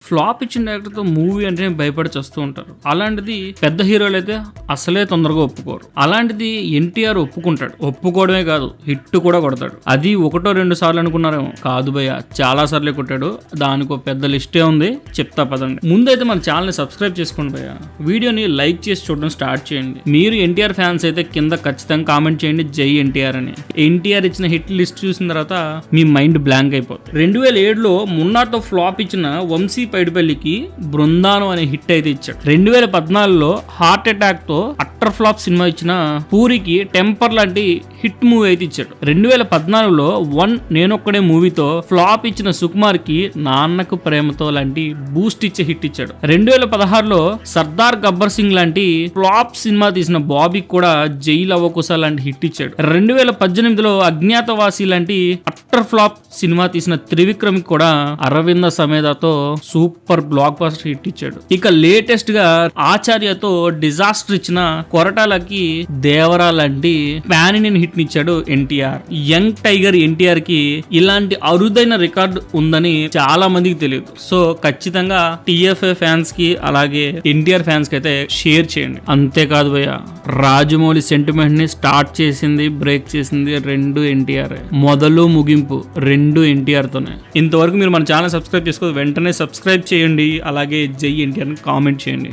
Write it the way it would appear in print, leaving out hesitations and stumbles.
Flop ఇచ్చిన director తో movie అంటే భయపడి చేస్తూ ఉంటారు. అలాంటిది పెద్ద హీరోలు అయితే అసలే తొందరగా ఒప్పుకోరు. అలాంటిది ఎన్టీఆర్ ఒప్పుకుంటాడు. ఒప్పుకోవడమే కాదు, హిట్ కూడా కొడతాడు. అది 1-2 సార్లు అనుకున్నారేమో, కాదు భయ్య, చాలా సార్లే కొట్టాడు. దానికి ఒక పెద్ద లిస్టే ఉంది, చెప్తా పదండి. ముందైతే మన ఛానల్ ని సబ్స్క్రైబ్ చేసుకోండి భయ్య, వీడియోని లైక్ చేసి చూడడం స్టార్ట్ చేయండి. మీరు ఎన్టీఆర్ ఫ్యాన్స్ అయితే కింద ఖచ్చితంగా కామెంట్ చేయండి జై ఎన్టీఆర్ అని. ఎన్టీఆర్ ఇచ్చిన హిట్ లిస్ట్ చూసిన తర్వాత మీ మైండ్ బ్లాంక్ అయిపోతుంది. 2007లో మున్నార్తో ఫ్లాప్ ఇచ్చిన వంశీ పైడిపల్లికి బృందానం అనే హిట్ అయితే ఇచ్చాడు. 2014లో హార్ట్ అటాక్ తో అట్టర్ ఫ్లాప్ సినిమా ఇచ్చిన పూరికి టెంపర్ లాంటి హిట్ మూవీ అయితే ఇచ్చాడు. 2014లో నేనొక్కడే మూవీతో ఫ్లాప్ ఇచ్చిన సుకుమార్ కి నాన్నకు ప్రేమతో లాంటి బూస్ట్ ఇచ్చే హిట్ ఇచ్చాడు. 2016లో సర్దార్ గబ్బర్ సింగ్ లాంటి ఫ్లాప్ సినిమా తీసిన బాబీకి కూడా జైలు అవకుశ లాంటి హిట్ ఇచ్చాడు. 2018లో అజ్ఞాతవాసి లాంటి అట్టర్ ఫ్లాప్ సినిమా తీసిన త్రివిక్రమ్ కూడా అరవింద సమేతతో సూపర్ బ్లాక్ బస్టర్ హిట్ ఇచ్చాడు. ఇక లేటెస్ట్ గా ఆచార్యతో డిజాస్టర్ ఇచ్చిన కొరటాలకి దేవరా లాంటి ప్యాన్ ఇండియన్ హిట్ ఇచ్చాడు ఎన్టీఆర్. యంగ్ టైగర్ ఎన్టీఆర్ కి ఇలాంటి అరుదైన రికార్డు ఉందని చాలా మందికి తెలియదు. సో ఖచ్చితంగా టీఎఫ్ఏ ఫ్యాన్స్ కి అలాగే ఎన్టీఆర్ ఫ్యాన్స్ కి అయితే షేర్ చేయండి. అంతేకాదు భయ్య, రాజమౌళి సెంటిమెంట్ ని స్టార్ట్ చేసింది, బ్రేక్ చేసింది రెండు ఎన్టీఆర్. మొదలు ముగింపు రెండు ఎన్టీఆర్ తోనే. ఇంతవరకు మీరు మన ఛానల్ సబ్స్క్రైబ్ చేసుకోవాలి, వెంటనే సబ్స్క్రైబ్ చేయండి. అలాగే జై ఎన్టీఆర్ కామెంట్ చేయండి.